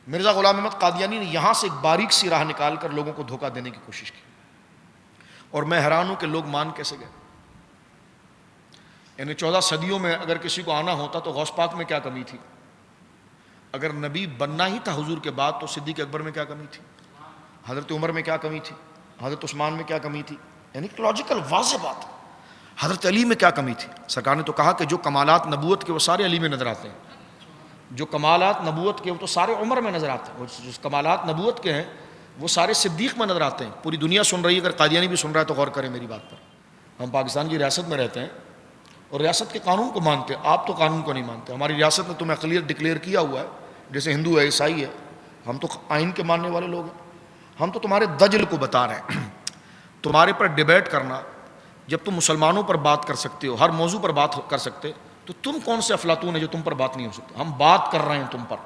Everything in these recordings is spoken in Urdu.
مرزا غلام احمد قادیانی نے یہاں سے ایک باریک سی راہ نکال کر لوگوں کو دھوکہ دینے کی کوشش کی، اور میں حیران ہوں کہ لوگ مان کیسے گئے۔ یعنی 14 صدیوں میں اگر کسی کو آنا ہوتا تو غوث پاک میں کیا کمی تھی؟ اگر نبی بننا ہی تھا حضور کے بعد تو صدیق اکبر میں کیا کمی تھی؟ حضرت عمر میں کیا کمی تھی؟ حضرت عثمان میں کیا کمی تھی؟ یعنی لاجیکل واضح بات ہے۔ حضرت علی میں کیا کمی تھی؟ سرکار نے تو کہا کہ جو کمالات نبوت کے وہ سارے علی میں نظر آتے ہیں، جو کمالات نبوت کے وہ تو سارے عمر میں نظر آتے ہیں، جو کمالات نبوت کے ہیں وہ سارے صدیق میں نظر آتے ہیں۔ پوری دنیا سن رہی ہے، اگر قادیانی بھی سن رہا ہے تو غور کریں میری بات پر۔ ہم پاکستان کی ریاست میں رہتے ہیں اور ریاست کے قانون کو مانتے ہیں، آپ تو قانون کو نہیں مانتے۔ ہماری ریاست نے تمہیں اقلیت ڈکلیئر کیا ہوا ہے، جیسے ہندو ہے، عیسائی ہے، ہم تو آئین کے ماننے والے لوگ ہیں۔ ہم تو تمہارے دجل کو بتا رہے ہیں۔ تمہارے پر ڈیبیٹ کرنا، جب تم مسلمانوں پر بات کر سکتے ہو، ہر موضوع پر بات کر سکتے، تو تم کون سے افلاطون ہے جو تم پر بات نہیں ہو سکتی؟ ہم بات کر رہے ہیں تم پر۔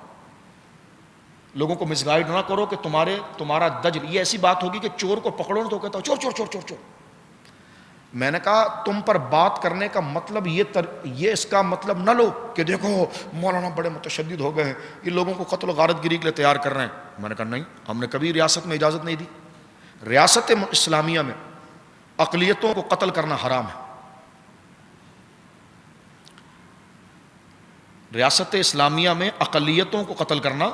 لوگوں کو مس گائیڈ نہ کرو کہ تمہارا دجل، یہ ایسی بات ہوگی کہ چور کو پکڑو تو کہتا ہو چور چور چور چور چور۔ میں نے کہا تم پر بات کرنے کا مطلب یہ اس کا مطلب نہ لو کہ دیکھو مولانا بڑے متشدد ہو گئے ہیں، یہ لوگوں کو قتل و غارت گری کے لیے تیار کر رہے ہیں۔ میں نے کہا نہیں، ہم نے کبھی ریاست میں اجازت نہیں دی۔ ریاست اسلامیہ میں اقلیتوں کو قتل کرنا حرام ہے۔ ریاست اسلامیہ میں اقلیتوں کو قتل کرنا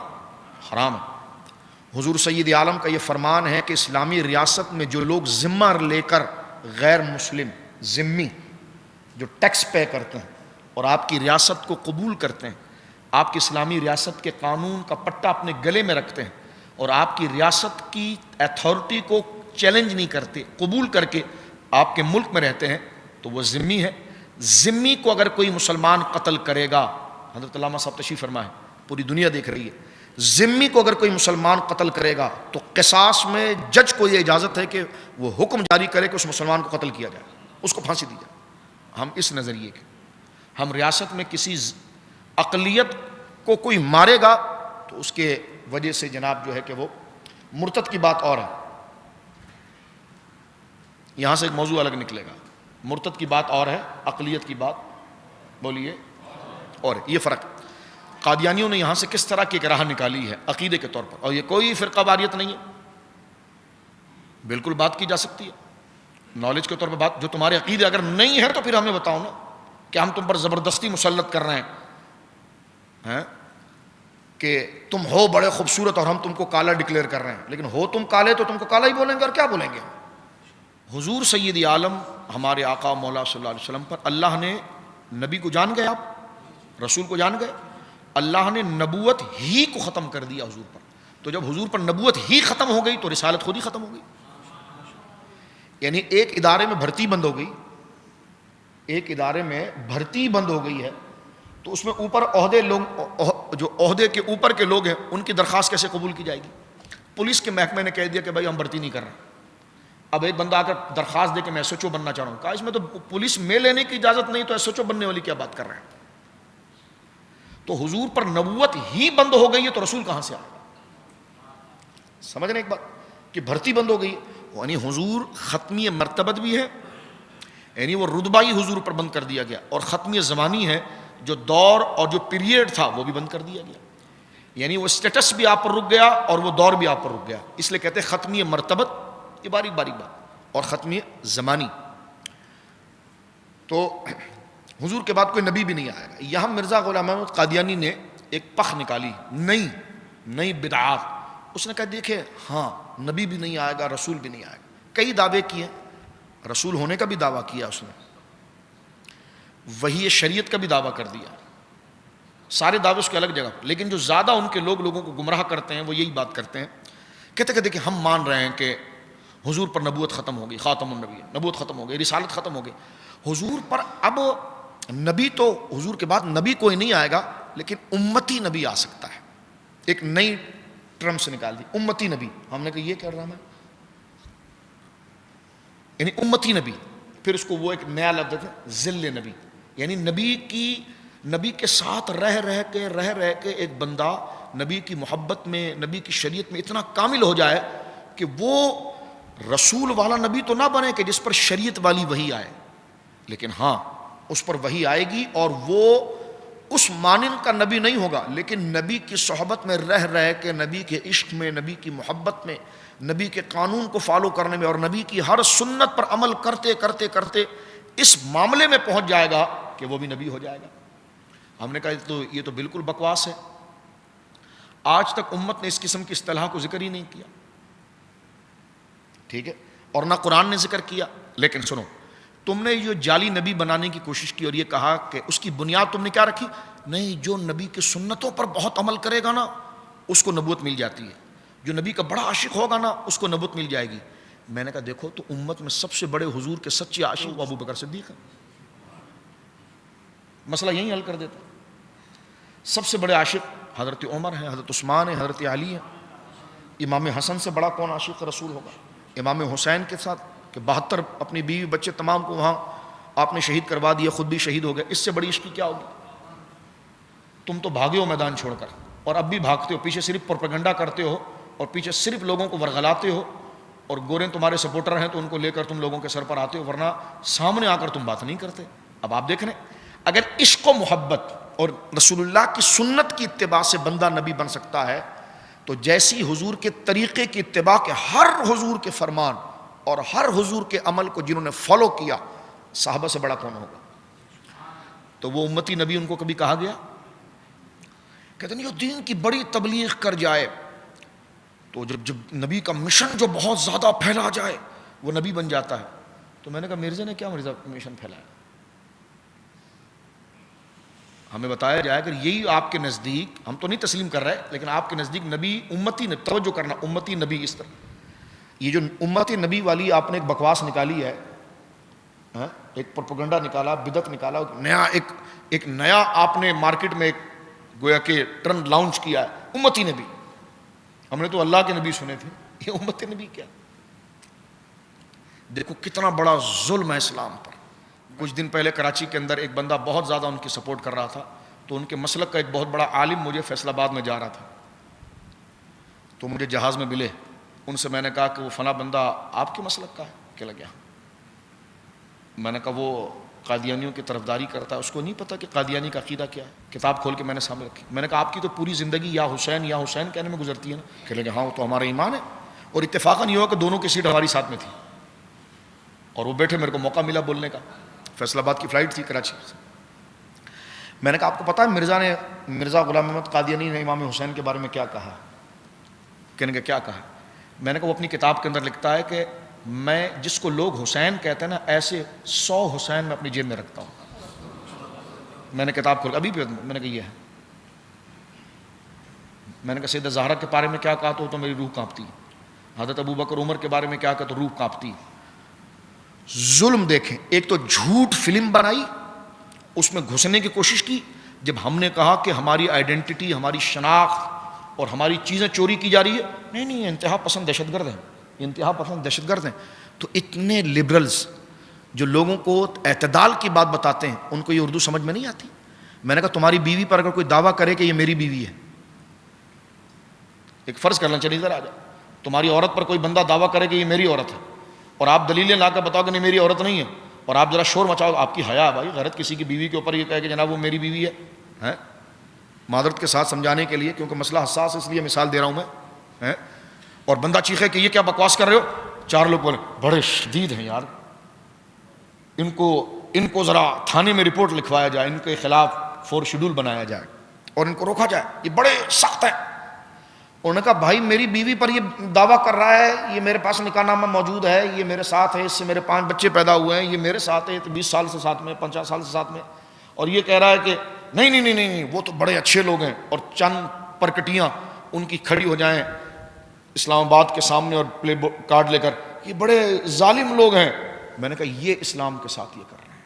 حرام ہے۔ حضور سید عالم کا یہ فرمان ہے کہ اسلامی ریاست میں جو لوگ ذمہ لے کر غیر مسلم ذمی جو ٹیکس پے کرتے ہیں اور آپ کی ریاست کو قبول کرتے ہیں، آپ کی اسلامی ریاست کے قانون کا پٹا اپنے گلے میں رکھتے ہیں اور آپ کی ریاست کی ایتھارٹی کو چیلنج نہیں کرتے، قبول کر کے آپ کے ملک میں رہتے ہیں، تو وہ ذمی ہے۔ ذمی کو اگر کوئی مسلمان قتل کرے گا، حضرت علامہ صاحب تشریف فرمائے، پوری دنیا دیکھ رہی ہے، ذمی کو اگر کوئی مسلمان قتل کرے گا تو قصاص میں جج کو یہ اجازت ہے کہ وہ حکم جاری کرے کہ اس مسلمان کو قتل کیا جائے، اس کو پھانسی دی جائے۔ ہم اس نظریے کے، ہم ریاست میں کسی اقلیت کو کوئی مارے گا تو اس کے وجہ سے جناب جو ہے کہ وہ مرتد کی بات اور ہے، یہاں سے ایک موضوع الگ نکلے گا۔ مرتد کی بات اور ہے، اقلیت کی بات بولیے اور یہ فرق۔ قادیانیوں نے یہاں سے کس طرح کی ایک راہ نکالی ہے عقیدے کے طور پر، اور یہ کوئی فرقہ واریت نہیں ہے، بالکل بات کی جا سکتی ہے نالج کے طور پر۔ بات جو تمہارے عقیدے اگر نہیں ہے تو پھر ہمیں بتاؤ نا کہ ہم تم پر زبردستی مسلط کر رہے ہیں کہ تم ہو بڑے خوبصورت اور ہم تم کو کالا ڈکلیئر کر رہے ہیں، لیکن ہو تم کالے تو تم کو کالا ہی بولیں گے، اور کیا بولیں گے؟ حضور سید عالم ہمارے آقا مولا صلی اللہ علیہ وسلم پر اللہ نے، نبی کو جان گئے آپ، رسول کو جان گئے، اللہ نے نبوت ہی کو ختم کر دیا حضور پر۔ تو جب حضور پر نبوت ہی ختم ہو گئی تو رسالت خود ہی ختم ہو گئی۔ یعنی ایک ادارے میں بھرتی بند ہو گئی، ایک ادارے میں بھرتی بند ہو گئی ہے تو اس میں اوپر عہدے لوگ، جو عہدے کے اوپر کے لوگ ہیں، ان کی درخواست کیسے قبول کی جائے گی؟ پولیس کے محکمے نے کہہ دیا کہ بھائی ہم بھرتی نہیں کر رہے۔ اب ایک بندہ آ کر درخواست دے کہ میں ایس ایچ او بننا چاہ رہا ہوں، کہا اس میں تو پولیس میں لینے کی اجازت نہیں، تو ایس ایچ او بننے والی کیا بات کر رہے ہیں؟ تو حضور پر نبوت ہی بند ہو گئی ہے تو رسول کہاں سے آئے؟ سمجھ رہے ایک بات کہ بھرتی بند ہو گئی، یعنی حضور ختمی مرتبت بھی ہے، یعنی وہ رتبہ ہی حضور پر بند کر دیا گیا، اور ختمی زمانی ہے، جو دور اور جو پیریڈ تھا وہ بھی بند کر دیا گیا، یعنی وہ اسٹیٹس بھی آپ پر رک گیا اور وہ دور بھی آپ پر رک گیا۔ اس لیے کہتے ہیں ختمی مرتبت، یہ باریک باریک بات، اور ختمی زمانی۔ تو حضور کے بعد کوئی نبی بھی نہیں آئے گا۔ یہاں مرزا غلام احمد قادیانی نے ایک پخ نکالی، نئی بدعات۔ اس نے کہا دیکھیں ہاں نبی بھی نہیں آئے گا، رسول بھی نہیں آئے گا۔ کئی دعوے کیے، رسول ہونے کا بھی دعویٰ کیا اس نے، وہی شریعت کا بھی دعویٰ کر دیا، سارے دعوے اس کے الگ جگہ، لیکن جو زیادہ ان کے لوگوں کو گمراہ کرتے ہیں وہ یہی بات کرتے ہیں، کہتے کہ ہم مان رہے ہیں کہ حضور پر نبوت ختم ہو گئی، خاتم النبی، نبوت ختم ہو گئی، رسالت ختم ہو گئی، حضور پر اب نبی تو حضور کے بعد نبی کوئی نہیں آئے گا، لیکن امتی نبی آ سکتا ہے۔ ایک نئی ٹرم سے نکال دی، امتی نبی۔ ہم نے کہا یہ کیا ڈرامہ ہے؟ یعنی امتی نبی، پھر اس کو وہ ایک نیا لفظ ہے ذل نبی، یعنی نبی کے ساتھ رہ رہ کے ایک بندہ نبی کی محبت میں، نبی کی شریعت میں اتنا کامل ہو جائے کہ وہ رسول والا نبی تو نہ بنے کہ جس پر شریعت والی وحی آئے، لیکن ہاں اس پر وحی آئے گی اور وہ اس مانند کا نبی نہیں ہوگا، لیکن نبی کی صحبت میں رہ کے، نبی کے عشق میں، نبی کی محبت میں، نبی کے قانون کو فالو کرنے میں، اور نبی کی ہر سنت پر عمل کرتے کرتے کرتے اس معاملے میں پہنچ جائے گا کہ وہ بھی نبی ہو جائے گا۔ ہم نے کہا یہ تو بالکل بکواس ہے، آج تک امت نے اس قسم کی اصطلاح کو ذکر ہی نہیں کیا، ٹھیک ہے، اور نہ قرآن نے ذکر کیا۔ لیکن سنو، تم نے جو جعلی نبی بنانے کی کوشش کی اور یہ کہا کہ اس کی بنیاد تم نے کیا رکھی؟ نہیں، جو نبی کی سنتوں پر بہت عمل کرے گا نا اس کو نبوت مل جاتی ہے، جو نبی کا بڑا عاشق ہوگا نا اس کو نبوت مل جائے گی۔ میں نے کہا دیکھو تو امت میں سب سے بڑے حضور کے سچے عاشق ابو بکر صدیق ہیں، مسئلہ یہی حل کر دیتا۔ سب سے بڑے عاشق حضرت عمر ہیں، حضرت عثمان ہیں، حضرت علی ہیں۔ امام حسن سے بڑا کون عاشق رسول ہوگا؟ امام حسین کے ساتھ کہ 72 اپنی بیوی بچے تمام کو وہاں آپ نے شہید کروا دیا، خود بھی شہید ہو گئے، اس سے بڑی عشقی کیا ہوگی؟ تم تو بھاگے ہو میدان چھوڑ کر، اور اب بھی بھاگتے ہو، پیچھے صرف پروپیگنڈا کرتے ہو اور پیچھے صرف لوگوں کو ورغلاتے ہو، اور گورے تمہارے سپورٹر ہیں تو ان کو لے کر تم لوگوں کے سر پر آتے ہو، ورنہ سامنے آ کر تم بات نہیں کرتے۔ اب آپ دیکھ رہے ہیں، اگر عشق و محبت اور رسول اللہ کی سنت کی اتباع سے بندہ نبی بن سکتا ہے، تو جیسی حضور کے طریقے کی اتباع کے ہر حضور کے فرمان اور ہر حضور کے عمل کو جنہوں نے فالو کیا، صحابہ سے بڑا کون ہوگا؟ تو وہ امتی نبی ان کو کبھی کہا گیا؟ کہتے ہیں جو دین کی بڑی تبلیغ کر جائے، تو جب نبی کا مشن جو بہت زیادہ پھیلا جائے وہ نبی بن جاتا ہے۔ تو میں نے کہا مرزا نے کیا مشن پھیلایا؟ ہمیں بتایا جائے اگر یہی آپ کے نزدیک، ہم تو نہیں تسلیم کر رہے، لیکن آپ کے نزدیک نبی امتی نبی، توجہ کرنا، امتی نبی اس طرح، یہ جو امتی نبی والی آپ نے ایک بکواس نکالی ہے، ایک پروپیگنڈا نکالا، بدعت نکالا، ایک نیا آپ نے مارکیٹ میں ایک گویا کہ ٹرن لانچ کیا ہے، امتی نبی۔ ہم نے تو اللہ کے نبی سنے تھے، یہ امتی نبی کیا؟ دیکھو کتنا بڑا ظلم ہے اسلام پر۔ کچھ دن پہلے کراچی کے اندر ایک بندہ بہت زیادہ ان کی سپورٹ کر رہا تھا، تو ان کے مسلک کا ایک بہت بڑا عالم مجھے فیصل آباد میں جا رہا تھا، تو مجھے جہاز میں ملے، ان سے میں نے کہا کہ وہ فلاں بندہ آپ کے مسلک کا ہے کہ لگیا؟ میں نے کہا وہ قادیانیوں کی طرفداری کرتا ہے، اس کو نہیں پتہ کہ قادیانی کا عقیدہ کیا ہے؟ کتاب کھول کے میں نے سامنے رکھی، میں نے کہا آپ کی تو پوری زندگی یا حسین کہنے میں گزرتی ہے نا؟ کہ لگے ہاں وہ تو ہمارا ایمان ہے، اور اتفاقاً یہ ہوا کہ دونوں کی سیٹ ہماری ساتھ میں تھی، اور وہ بیٹھے، میرے کو موقع ملا بولنے کا، فیصل آباد کی فلائٹ تھی کراچی سے۔ میں نے کہا آپ کو پتہ ہے مرزا غلام احمد قادیانی نے امام حسین کے بارے میں کیا کہا؟ کہنے کا کیا کہا؟ میں نے کہا وہ اپنی کتاب کے اندر لکھتا ہے کہ میں جس کو لوگ حسین کہتے ہیں نا، ایسے 100 حسین میں اپنی جیب میں رکھتا ہوں۔ میں نے کتاب کھول ابھی بھی میں نے کہا یہ ہے، میں نے کہا سیدہ زہرا کے بارے میں کیا کہا تو میری روح کانپتی، حضرت ابو بکر عمر کے بارے میں کیا کہا تو روح کانپتی۔ ظلم دیکھیں، ایک تو جھوٹ فلم بنائی، اس میں گھسنے کی کوشش کی، جب ہم نے کہا کہ ہماری آئیڈینٹی، ہماری شناخت اور ہماری چیزیں چوری کی جا رہی ہے، نہیں یہ انتہا پسند دہشت گرد ہیں، انتہا پسند دہشت گرد ہیں، تو اتنے لبرلز جو لوگوں کو اعتدال کی بات بتاتے ہیں ان کو یہ اردو سمجھ میں نہیں آتی۔ میں نے کہا تمہاری بیوی پر اگر کوئی دعویٰ کرے کہ یہ میری بیوی ہے، ایک فرض کر لیں، چلیے ادھر آ جائے، تمہاری عورت پر کوئی بندہ دعویٰ کرے کہ یہ میری عورت ہے، اور آپ دلیلیں لا کر بتاؤ کہ نہیں میری عورت نہیں ہے، اور آپ ذرا شور مچاؤ، آپ کی حیا بھائی، غیرت کسی کی بیوی کے اوپر یہ کہے کہ جناب وہ میری بیوی ہے، معذرت کے ساتھ سمجھانے کے لیے کیونکہ مسئلہ حساس ہے اس لیے مثال دے رہا ہوں میں، اور بندہ چیخے کہ یہ کیا بکواس کر رہے ہو، 4 لوگ بولے بڑے شدید ہیں یار، ان کو ذرا تھانے میں رپورٹ لکھوایا جائے، ان کے خلاف 4 شیڈول بنایا جائے اور ان کو روکا جائے، یہ بڑے سخت ہیں۔ انہوں نے کہا بھائی میری بیوی پر یہ دعویٰ کر رہا ہے، یہ میرے پاس نکاح نامہ موجود ہے، یہ میرے ساتھ ہے، اس سے میرے 5 بچے پیدا ہوئے ہیں، یہ میرے ساتھ ہے، 20 سال سے ساتھ میں، 50 سال سے ساتھ میں، اور یہ کہہ رہا ہے کہ نہیں وہ تو بڑے اچھے لوگ ہیں، اور چند پرکٹیاں ان کی کھڑی ہو جائیں اسلام آباد کے سامنے اور پلے کارڈ لے کر، یہ بڑے ظالم لوگ ہیں۔ میں نے کہا یہ اسلام کے ساتھ یہ کر رہے ہیں،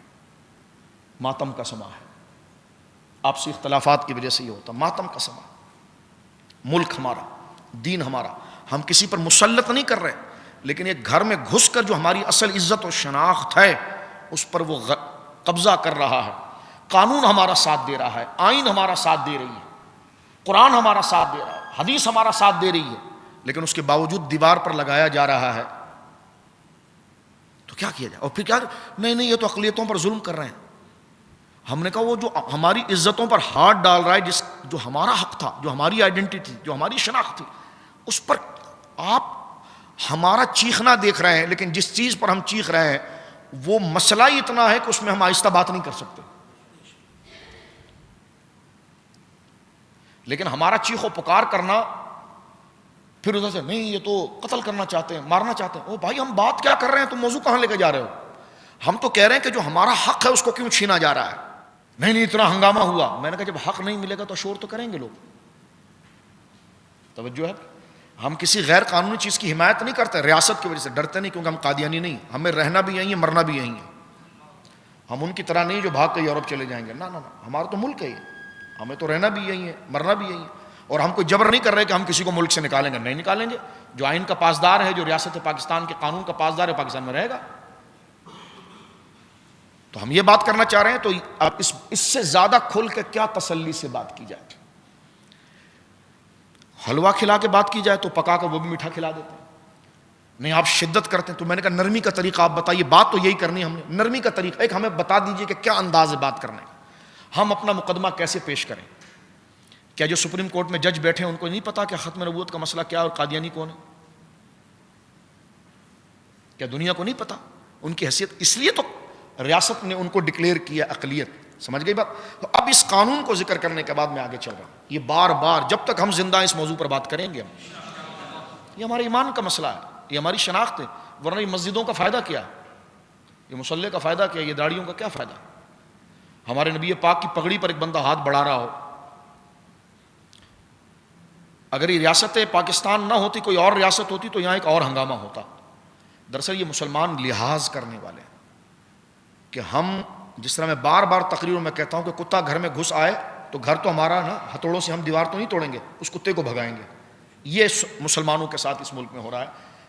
ماتم کا سما ہے، آپسی اختلافات کی وجہ سے یہ ہوتا، ماتم کا سما۔ ملک ہمارا، دین ہمارا، ہم کسی پر مسلط نہیں کر رہے، لیکن ایک گھر میں گھس کر جو ہماری اصل عزت و شناخت ہے اس پر وہ قبضہ کر رہا ہے۔ قانون ہمارا ساتھ دے رہا ہے، آئین ہمارا ساتھ دے رہی ہے، قرآن ہمارا ساتھ دے رہا ہے، حدیث ہمارا ساتھ دے رہی ہے، لیکن اس کے باوجود دیوار پر لگایا جا رہا ہے، تو کیا کیا جائے؟ اور پھر کیا، نہیں یہ تو اقلیتوں پر ظلم کر رہے ہیں۔ ہم نے کہا وہ جو ہماری عزتوں پر ہاتھ ڈال رہا ہے، جو ہمارا حق تھا، جو ہماری آئیڈینٹی تھی، جو ہماری شناخت تھی، اس پر آپ ہمارا چیخنا دیکھ رہے ہیں، لیکن جس چیز پر ہم چیخ رہے ہیں وہ مسئلہ ہی اتنا ہے کہ اس میں ہم آہستہ بات نہیں کر سکتے. لیکن ہمارا چیخ و پکار کرنا، پھر ادھر سے نہیں یہ تو قتل کرنا چاہتے ہیں، مارنا چاہتے ہیں. او بھائی ہم بات کیا کر رہے ہیں، تم موضوع کہاں لے کے جا رہے ہو؟ ہم تو کہہ رہے ہیں کہ جو ہمارا حق ہے اس کو کیوں چھینا جا رہا ہے. نہیں اتنا ہنگامہ ہوا. میں نے کہا جب حق نہیں ملے گا تو شور تو کریں گے لوگ. توجہ ہے. ہم کسی غیر قانونی چیز کی حمایت نہیں کرتے، ریاست کی وجہ سے ڈرتے نہیں، کیونکہ ہم قادیانی نہیں، ہمیں رہنا بھی یہیں ہے، مرنا بھی یہیں ہے. ہم ان کی طرح نہیں جو بھاگ کے یورپ چلے جائیں گے. نہ ہمارا تو ملک ہے یہ، ہمیں تو رہنا بھی یہیں ہے، مرنا بھی یہیں ہے. اور ہم کوئی جبر نہیں کر رہے کہ ہم کسی کو ملک سے نکالیں گے، نہیں نکالیں گے. جو آئین کا پاسدار ہے، جو ریاست پاکستان کے قانون کا پاسدار ہے، پاکستان میں رہے گا. تو ہم یہ بات کرنا چاہ رہے ہیں. تو اب اس سے زیادہ کھل کے کیا تسلی سے بات کی جائے؟ حلوہ کھلا کے بات کی جائے تو پکا کر وہ بھی میٹھا کھلا دیتے ہیں. نہیں آپ شدت کرتے ہیں. تو میں نے کہا نرمی کا طریقہ آپ بتائیے. بات تو یہی کرنی ہم نے، نرمی کا طریقہ. ایک ہمیں بتا دیجئے کہ کیا انداز ہے بات کرنے کا، ہم اپنا مقدمہ کیسے پیش کریں. کیا جو سپریم کورٹ میں جج بیٹھے ہیں ان کو نہیں پتا کہ ختم نبوت کا مسئلہ کیا اور قادیانی کون ہے؟ کیا دنیا کو نہیں پتا ان کی حیثیت؟ اس لیے تو ریاست نے ان کو ڈکلیئر کیا اقلیت. سمجھ گئی بات؟ تو اب اس قانون کو ذکر کرنے کے بعد میں آگے چل رہا ہوں. یہ بار بار جب تک ہم زندہ اس موضوع پر بات کریں گے، یہ ہمارے ایمان کا مسئلہ ہے، یہ ہماری شناخت ہے. ورنہ یہ مسجدوں کا فائدہ کیا، یہ مصلی کا فائدہ کیا، یہ داڑھیوں کا کیا فائدہ؟ ہمارے نبی پاک کی پگڑی پر ایک بندہ ہاتھ بڑھا رہا ہو. اگر یہ ریاست پاکستان نہ ہوتی، کوئی اور ریاست ہوتی، تو یہاں ایک اور ہنگامہ ہوتا. دراصل یہ مسلمان لحاظ کرنے والے ہیں کہ ہم، جس طرح میں بار بار تقریروں میں کہتا ہوں کہ کتا گھر میں گھس آئے تو گھر تو ہمارا نا، ہتھوڑوں سے ہم دیوار تو نہیں توڑیں گے، اس کتے کو بھگائیں گے. یہ مسلمانوں کے ساتھ اس ملک میں ہو رہا ہے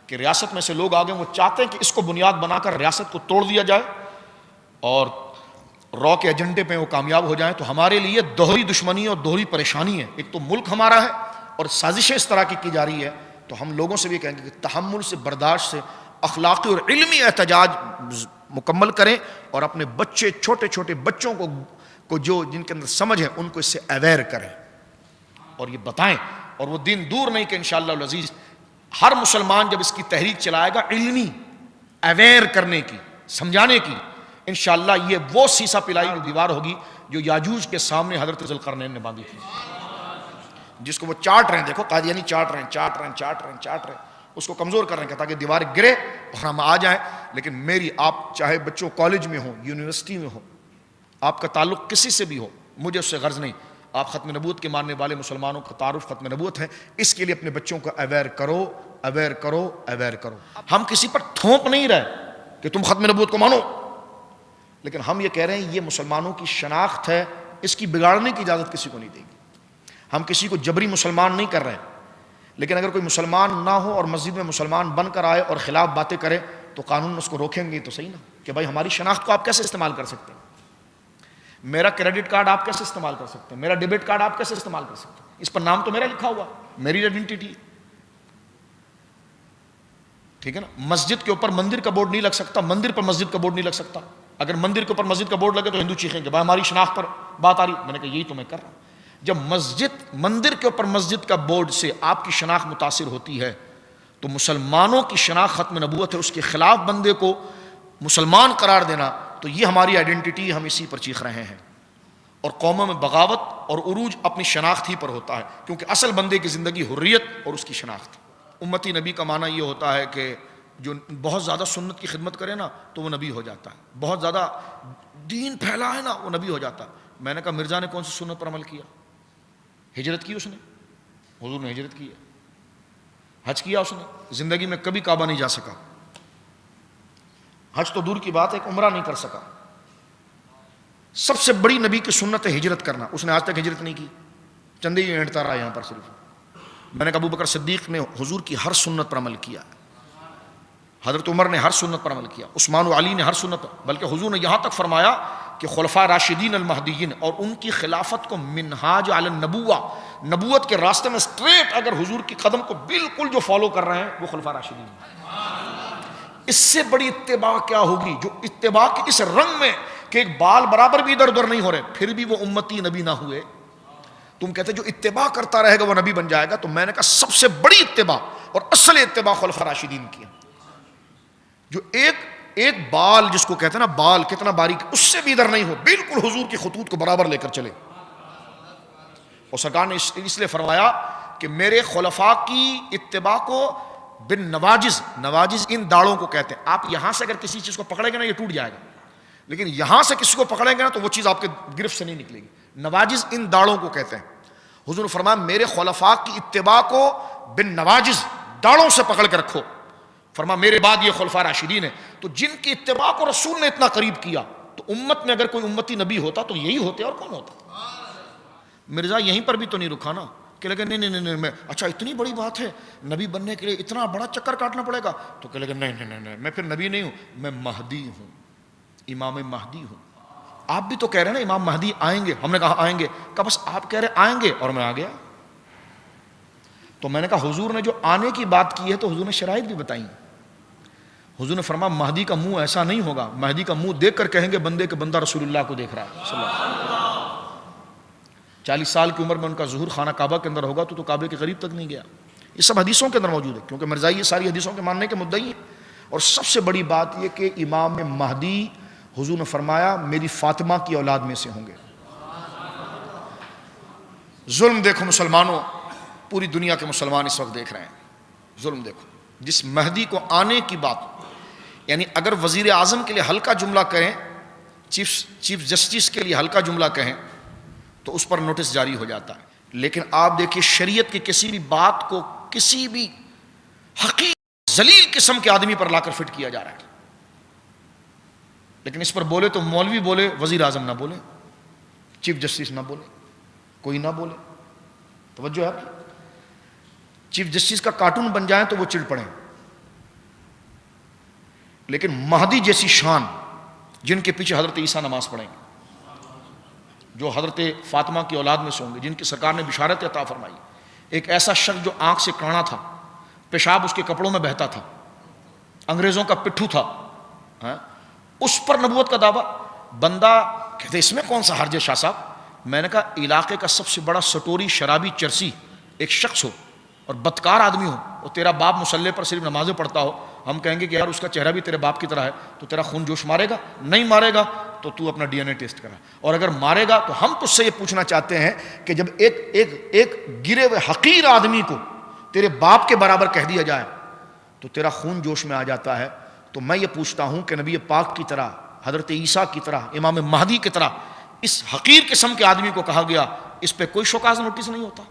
کہ ریاست میں سے لوگ آگے وہ چاہتے ہیں کہ اس کو بنیاد بنا کر ریاست کو توڑ دیا جائے اور رو کے ایجنڈے پہ وہ کامیاب ہو جائیں. تو ہمارے لیے دوہری دشمنی اور دوہری پریشانی ہے. ایک تو ملک ہمارا ہے اور سازشیں اس طرح کی جا رہی ہے. تو ہم لوگوں سے بھی کہیں گے کہ تحمل سے، برداشت سے، اخلاقی اور علمی احتجاج مکمل کریں اور اپنے بچے، چھوٹے چھوٹے بچوں کو جو جن کے اندر سمجھ ہے ان کو اس سے اویئر کریں اور یہ بتائیں. اور وہ دن دور نہیں کہ انشاءاللہ العزیز ہر مسلمان جب اس کی تحریک چلائے گا علمی اویئر کرنے کی، سمجھانے کی، انشاءاللہ یہ وہ سیسا پلائی ہوئی دیوار ہوگی جو یاجوج کے سامنے حضرت ذوالقرنین نے باندھی تھی، جس کو وہ چاٹ رہے ہیں. دیکھو قادیانی چاٹ رہے ہیں اس کو کمزور کر رہے ہیں تاکہ دیوار گرے اور ہم آ جائیں. لیکن میری، آپ چاہے بچوں کالج میں ہو، یونیورسٹی میں ہو، آپ کا تعلق کسی سے بھی ہو، مجھے اس سے غرض نہیں. آپ ختم نبوت کے ماننے والے مسلمانوں کا تعارف ختم نبوت ہے. اس کے لیے اپنے بچوں کو اویئر کرو. ہم کسی پر تھوپ نہیں رہے کہ تم ختم نبوت کو مانو، لیکن ہم یہ کہہ رہے ہیں یہ مسلمانوں کی شناخت ہے، اس کی بگاڑنے کی اجازت کسی کو نہیں دیں گے. ہم کسی کو جبری مسلمان نہیں کر رہے ہیں. لیکن اگر کوئی مسلمان نہ ہو اور مسجد میں مسلمان بن کر آئے اور خلاف باتیں کرے تو قانون اس کو روکیں گے تو صحیح نا، کہ بھائی ہماری شناخت کو آپ کیسے استعمال کر سکتے ہیں، میرا کریڈٹ کارڈ آپ کیسے استعمال کر سکتے ہیں، میرا ڈیبٹ کارڈ آپ کیسے استعمال کر سکتے ہیں، اس پر نام تو میرا لکھا ہوا، میری آئیڈینٹی. ٹھیک ہے نا. مسجد کے اوپر مندر کا بورڈ نہیں لگ سکتا، مندر پر مسجد کا بورڈ نہیں لگ سکتا. اگر مندر کے اوپر مسجد کا بورڈ لگے تو ہندو چیخیں گے بھائی ہماری شناخت پر بات آ رہی. میں نے کہا یہی تو میں کر رہا ہوں. جب مندر کے اوپر مسجد کا بورڈ سے آپ کی شناخت متاثر ہوتی ہے تو مسلمانوں کی شناخت ختم نبوت ہے، اس کے خلاف بندے کو مسلمان قرار دینا، تو یہ ہماری آئیڈینٹی، ہم اسی پر چیخ رہے ہیں. اور قوموں میں بغاوت اور عروج اپنی شناخت ہی پر ہوتا ہے، کیونکہ اصل بندے کی زندگی حریت اور اس کی شناخت. امتی نبی کا معنی یہ ہوتا ہے کہ جو بہت زیادہ سنت کی خدمت کرے نا تو وہ نبی ہو جاتا ہے، بہت زیادہ دین پھیلا ہے نا وہ نبی ہو جاتا ہے. میں نے کہا مرزا نے کون سی سنت پر عمل کیا؟ ہجرت کی اس نے، حضور نے ہجرت کی ہے، حج کیا اس نے، زندگی میں کبھی کعبہ نہیں جا سکا، حج تو دور کی بات ہے، ایک عمرہ نہیں کر سکا. سب سے بڑی نبی کی سنت ہے ہجرت کرنا، اس نے آج تک ہجرت نہیں کی، چندے ہی اینٹتا رہا یہاں پر صرف. میں نے کہا ابو بکر صدیق نے حضور کی ہر سنت پر عمل کیا، حضرت عمر نے ہر سنت پر عمل کیا، عثمان و علی نے ہر سنت پر، بلکہ حضور نے یہاں تک فرمایا کہ خلفاء راشدین المہدیین اور ان کی خلافت کو منہاج علی النبوہ، نبوت کے راستے میں سٹریٹ اگر حضور کی قدم کو بالکل جو فالو کر رہے ہیں وہ خلفاء راشدین ہیں. اس سے بڑی اتباع کیا ہوگی؟ جو اتباع کے اس رنگ میں کہ ایک بال برابر بھی ادھر ادھر نہیں ہو رہے پھر بھی وہ امتی نبی نہ ہوئے. تم کہتے جو اتباع کرتا رہے گا وہ نبی بن جائے گا. تو میں نے کہا سب سے بڑی اتباع اور اصل اتباع خلفاء راشدین کی ہے. جو ایک بال جس کو کہتے ہیں نا بال کتنا باریک اس سے بھی ادھر نہیں ہو, بالکل حضور کی خطوط کو برابر لے کر چلے. اور سرکار نے اس لیے فرمایا کہ میرے خلفاء کی اتباع کو بن نواجز, نواجز ان داڑوں کو کہتے ہیں. آپ یہاں سے اگر کسی چیز کو پکڑیں گے نا یہ ٹوٹ جائے گا, لیکن یہاں سے کسی کو پکڑیں گے نا تو وہ چیز آپ کے گرفت سے نہیں نکلے گی. نواجز ان داڑوں کو کہتے ہیں. حضور نے فرمایا میرے خلفاء کی اتباع کو بن نواجز داڑوں سے پکڑ کے رکھو. فرمایا میرے بعد یہ خلفاء راشدین ہیں. تو جن کی اتباع کو رسول نے اتنا قریب کیا تو امت میں اگر کوئی امتی نبی ہوتا تو یہی ہوتے اور کون ہوتا. مرزا یہیں پر بھی تو نہیں رکا نا کہ لگے نہیں میں اچھا اتنی بڑی بات ہے نبی بننے کے لیے اتنا بڑا چکر کاٹنا پڑے گا, تو کہ لگے نہیں میں پھر نبی نہیں ہوں, میں مہدی ہوں, امام مہدی ہوں. آپ بھی تو کہہ رہے ہیں نا امام مہدی آئیں گے. ہم نے کہا آئیں گے, کہا بس آپ کہہ رہے آئیں گے اور میں آ گیا. تو میں نے کہا حضور نے جو آنے کی بات کی ہے تو حضور نے شرائط بھی بتائی. حضور نے فرمایا مہدی کا منہ ایسا نہیں ہوگا, مہدی کا منہ دیکھ کر کہیں گے بندے کے بندہ رسول اللہ کو دیکھ رہا ہے صلی اللہ علیہ وسلم. 40 سال کی عمر میں ان کا ظہور خانہ کعبہ کے اندر ہوگا تو کعبے کے قریب تک نہیں گیا. یہ سب حدیثوں کے اندر موجود ہے کیونکہ مرزائی یہ ساری حدیثوں کے ماننے کے مدعی ہیں. اور سب سے بڑی بات یہ کہ امام مہدی حضور نے فرمایا میری فاطمہ کی اولاد میں سے ہوں گے. ظلم دیکھو مسلمانوں, پوری دنیا کے مسلمان اس وقت دیکھ رہے ہیں ظلم دیکھو. جس مہدی کو آنے کی بات, یعنی اگر وزیر اعظم کے لیے ہلکا جملہ کہیں, چیف جسٹس کے لیے ہلکا جملہ کہیں تو اس پر نوٹس جاری ہو جاتا ہے. لیکن آپ دیکھیے شریعت کی کسی بھی بات کو کسی بھی حقیر ذلیل قسم کے آدمی پر لا کر فٹ کیا جا رہا ہے. لیکن اس پر بولے تو مولوی بولے, وزیر اعظم نہ بولے, چیف جسٹس نہ بولے, کوئی نہ بولے. توجہ ہے آپ کی. چیف جسٹس کا کارٹون بن جائیں تو وہ چڑ پڑیں, لیکن مہدی جیسی شان جن کے پیچھے حضرت عیسیٰ نماز پڑھیں گے, جو حضرت فاطمہ کی اولاد میں سے ہوں گے, جن کی سرکار نے بشارت عطا فرمائی. ایک ایسا شخص جو آنکھ سے کانا تھا, پیشاب اس کے کپڑوں میں بہتا تھا, انگریزوں کا پٹھو تھا, اس پر نبوت کا دعویٰ. بندہ کہتے اس میں کون سا حرج ہے شاہ صاحب. میں نے کہا علاقے کا سب سے بڑا سٹوری شرابی چرسی ایک شخص ہو اور بدکار آدمی ہو, اور تیرا باپ مصلی پر صرف نمازیں پڑھتا ہو, ہم کہیں گے کہ یار اس کا چہرہ بھی تیرے باپ کی طرح ہے, تو تیرا خون جوش مارے گا؟ نہیں مارے گا. تو اپنا ڈی این اے ٹیسٹ کرا, اور اگر مارے گا تو ہم تجھ سے یہ پوچھنا چاہتے ہیں کہ جب ایک گرے ہوئے حقیر آدمی کو تیرے باپ کے برابر کہہ دیا جائے تو تیرا خون جوش میں آ جاتا ہے. تو میں یہ پوچھتا ہوں کہ نبی پاک کی طرح, حضرت عیسیٰ کی طرح, امام مہدی کی طرح اس حقیر قسم کے آدمی کو کہا گیا, اس پہ کوئی شوکاز نوٹس نہیں ہوتا.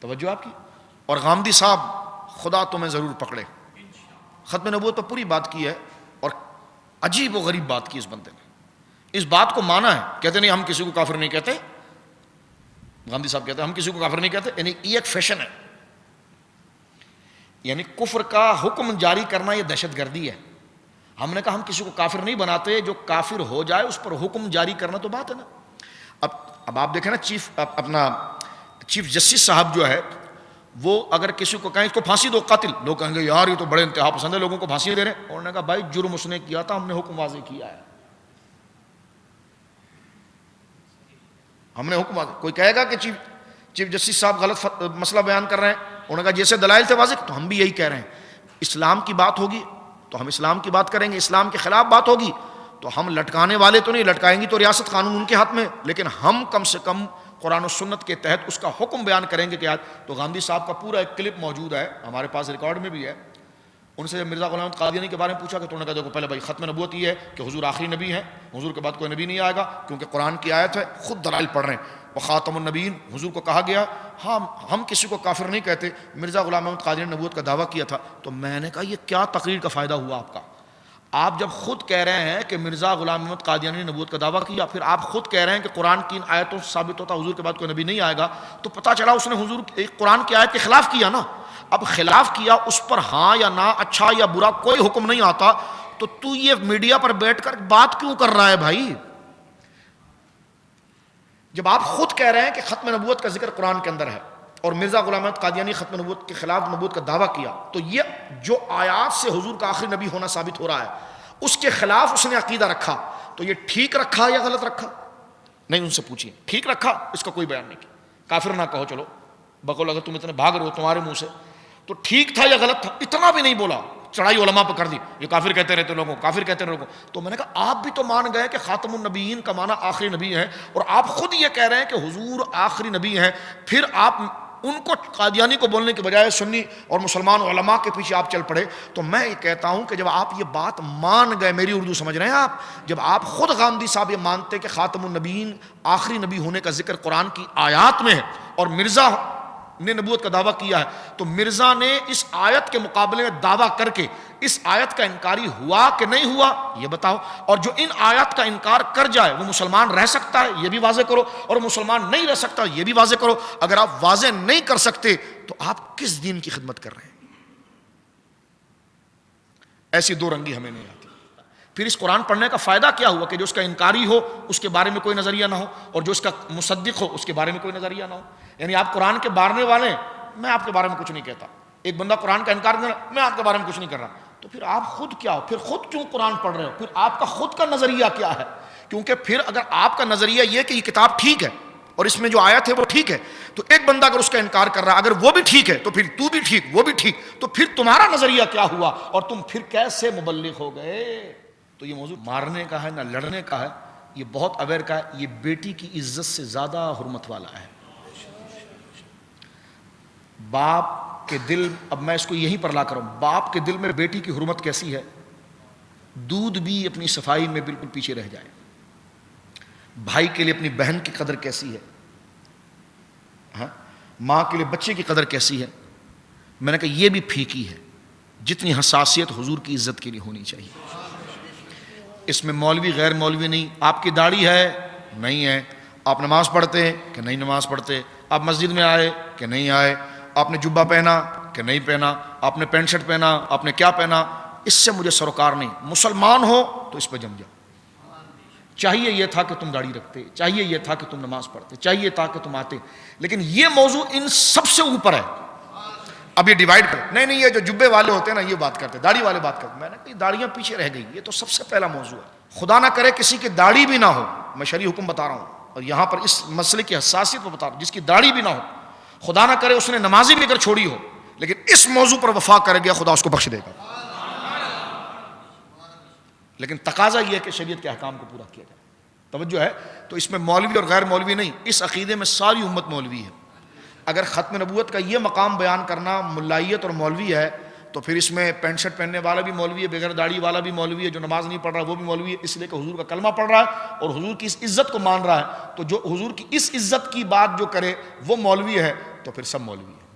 توجہ آپ کی. اور غامدی صاحب خدا تمہیں ضرور پکڑے, ختم نبوت پر پوری بات کی ہے اور عجیب و غریب بات کی اس بندے نے. اس بات کو مانا ہے, کہتے نہیں ہم کسی کو کافر نہیں کہتے. غامدی صاحب کہتے ہیں ہم کسی کو کافر نہیں کہتے, یعنی یہ ایک فیشن ہے, یعنی کفر کا حکم جاری کرنا یہ دہشت گردی ہے. ہم نے کہا ہم کسی کو کافر نہیں بناتے, جو کافر ہو جائے اس پر حکم جاری کرنا تو بات ہے نا. اب آپ دیکھیں نا چیف جسٹس صاحب جو ہے وہ اگر کسی کو کہیں اس کو پھانسی دو قاتل, لوگ کہیں گے یار یہ تو بڑے انتہا پسند ہے, لوگوں کو پھانسی دے رہے ہیں. انہوں نے کہا بھائی جرم اس نے کیا تھا, ہم نے حکم واضح کیا ہے, ہم نے حکم واضح. کوئی کہے گا کہ چیف جسٹس صاحب غلط مسئلہ بیان کر رہے ہیں, انہوں نے کہا جیسے دلائل تھے واضح, تو ہم بھی یہی کہہ رہے ہیں. اسلام کی بات ہوگی تو ہم اسلام کی بات کریں گے, اسلام کے خلاف بات ہوگی تو ہم لٹکانے والے تو نہیں, لٹکائیں گی تو ریاست قانون ان کے ہاتھ میں, لیکن ہم کم سے کم قرآن و سنت کے تحت اس کا حکم بیان کریں گے. کہ تو غامدی صاحب کا پورا ایک کلپ موجود ہے ہمارے پاس, ریکارڈ میں بھی ہے. ان سے مرزا غلام احمد قادیانی کے بارے میں پوچھا کہ تو انہوں نے کہا دیکھو پہلے بھائی ختم نبوت یہ ہے کہ حضور آخری نبی ہیں, حضور کے بعد کوئی نبی نہیں آئے گا, کیونکہ قرآن کی آیت ہے, خود دلائل پڑھ رہے ہیں. وخاتم النبیین, حضور کو کہا گیا ہاں ہم کسی کو کافر نہیں کہتے. مرزا غلام احمد قادیانی نے نبوت کا دعویٰ کیا تھا. تو میں نے کہا یہ کیا تقریر کا فائدہ ہوا آپ کا؟ آپ جب خود کہہ رہے ہیں کہ مرزا غلام احمد قادیانی نے نبوت کا دعویٰ کیا, پھر آپ خود کہہ رہے ہیں کہ قرآن کی ان آیتوں سے ثابت ہوتا حضور کے بعد کوئی نبی نہیں آئے گا, تو پتہ چلا اس نے حضور قرآن کی آیت کے خلاف کیا نا. اب خلاف کیا, اس پر ہاں یا نہ, اچھا یا برا کوئی حکم نہیں آتا, تو یہ میڈیا پر بیٹھ کر بات کیوں کر رہا ہے بھائی؟ جب آپ خود کہہ رہے ہیں کہ ختم نبوت کا ذکر قرآن کے اندر ہے اور مرزا غلام احمد قادیانی ختم نبوت کے خلاف نبوت کا دعویٰ کیا, تو یہ جو آیات سے حضور کا آخری نبی ہونا ثابت ہو رہا ہے اس کے خلاف اس نے عقیدہ رکھا، تو یہ ٹھیک رکھا یا غلط رکھا؟ نہیں، ان سے پوچھیے ٹھیک رکھا، اس کا کوئی بیان نہیں کیا۔ کافر نہ کہو، چلو بقول اگر تم اتنے بھاگ رہے ہو تمہارے منہ سے، تو ٹھیک تھا یا غلط تھا؟ اتنا بھی نہیں بولا، چڑھائی علماء پہ کر دی، یہ کافر کہتے رہتے لوگوں، کافر کہتے رہتے لوگوں۔ تو میں نے کہا آپ بھی تو مان گئے کہ خاتم النبیین کا معنی آخری نبی ہے، اور آپ خود یہ کہہ رہے ہیں کہ حضور آخری نبی ہیں، پھر آپ ان کو قادیانی کو بولنے کے بجائے سنی اور مسلمان علماء کے پیچھے آپ چل پڑے۔ تو میں یہ کہتا ہوں کہ جب آپ یہ بات مان گئے، میری اردو سمجھ رہے ہیں آپ، جب آپ خود غامدی صاحب یہ مانتے کہ خاتم النبیین آخری نبی ہونے کا ذکر قرآن کی آیات میں ہے، اور مرزا نے نبوت کا دعویٰ کیا ہے، تو مرزا نے اس آیت کے مقابلے میں دعویٰ کر کے اس آیت کا انکاری ہوا کہ نہیں ہوا یہ بتاؤ، اور جو ان آیات کا انکار کر جائے وہ مسلمان رہ سکتا ہے یہ بھی واضح کرو، اور مسلمان نہیں رہ سکتا یہ بھی واضح کرو۔ اگر آپ واضح نہیں کر سکتے تو آپ کس دین کی خدمت کر رہے ہیں؟ ایسی دو رنگی ہمیں نہیں آتی۔ پھر اس قرآن پڑھنے کا فائدہ کیا ہوا کہ جو اس کا انکاری ہو اس کے بارے میں کوئی نظریہ نہ ہو، اور جو اس کا مصدق ہو اس کے بارے میں کوئی نظریہ نہ ہو؟ یعنی آپ قرآن کے ماننے والے ہیں، میں آپ کے بارے میں کچھ نہیں کہتا، ایک بندہ قرآن کا انکار کر رہا ہے، میں آپ کے بارے میں کچھ نہیں کر رہا، تو پھر آپ خود کیا ہو؟ پھر خود کیوں قرآن پڑھ رہے ہو؟ پھر آپ کا خود کا نظریہ کیا ہے؟ کیونکہ پھر اگر آپ کا نظریہ یہ کہ یہ کتاب ٹھیک ہے اور اس میں جو آیت ہے وہ ٹھیک ہے، تو ایک بندہ اگر اس کا انکار کر رہا ہے، اگر وہ بھی ٹھیک ہے تو پھر تو بھی ٹھیک، وہ بھی ٹھیک، تو پھر تمہارا نظریہ کیا ہوا اور تم پھر کیسے مبلغ ہو گئے؟ تو یہ موضوع مارنے کا ہے نہ لڑنے کا ہے، یہ بہت اویئر کا ہے، یہ بیٹی کی عزت سے زیادہ حرمت والا ہے۔ باپ کے دل، اب میں اس کو یہیں پر لا کر ہوں، باپ کے دل میں بیٹی کی حرمت کیسی ہے؟ دودھ بھی اپنی صفائی میں بالکل پیچھے رہ جائے۔ بھائی کے لیے اپنی بہن کی قدر کیسی ہے؟ ہاں، ماں کے لیے بچے کی قدر کیسی ہے؟ میں نے کہا یہ بھی پھیکی ہے جتنی حساسیت حضور کی عزت کے لیے ہونی چاہیے۔ اس میں مولوی غیر مولوی نہیں، آپ کی داڑھی ہے نہیں ہے، آپ نماز پڑھتے ہیں کہ نہیں نماز پڑھتے، آپ مسجد میں آئے کہ نہیں آئے، آپ نے جبہ پہنا کہ نہیں پہنا، آپ نے پینٹ شرٹ پہنا، آپ نے کیا پہنا، اس سے مجھے سروکار نہیں۔ مسلمان ہو تو اس پہ جم جاؤ۔ چاہیے یہ تھا کہ تم داڑھی رکھتے، چاہیے یہ تھا کہ تم نماز پڑھتے، چاہیے تھا کہ تم آتے، لیکن یہ موضوع ان سب سے اوپر ہے۔ اب یہ ڈیوائیڈ کر، نہیں یہ جو جبے والے ہوتے ہیں نا یہ بات کرتے، داڑھی والے بات کرتے، میں نے کہا داڑیاں پیچھے رہ گئی، یہ تو سب سے پہلا موضوع ہے۔ خدا نہ کرے کسی کی داڑھی بھی نہ ہو، میں شرعی حکم بتا رہا ہوں اور یہاں پر اس مسئلے کی حساسیت کو بتا رہا ہوں، جس کی داڑھی بھی نہ ہو، خدا نہ کرے اس نے نمازی بھی اگر چھوڑی ہو لیکن اس موضوع پر وفا کر گیا، خدا اس کو بخش دے گا۔ لیکن تقاضا یہ ہے کہ شریعت کے احکام کو پورا کیا جائے۔ توجہ ہے؟ تو اس میں مولوی اور غیر مولوی نہیں، اس عقیدے میں ساری امت مولوی ہے۔ اگر ختم نبوت کا یہ مقام بیان کرنا ملائیت اور مولوی ہے تو پھر اس میں پینٹ شرٹ پہننے والا بھی مولوی ہے، بغیر داڑھی والا بھی مولوی ہے، جو نماز نہیں پڑھ رہا وہ بھی مولوی ہے، اس لیے کہ حضور کا کلمہ پڑھ رہا ہے اور حضور کی اس عزت کو مان رہا ہے، تو جو حضور کی اس عزت کی بات جو کرے وہ مولوی ہے، تو پھر سب مولوی ہے۔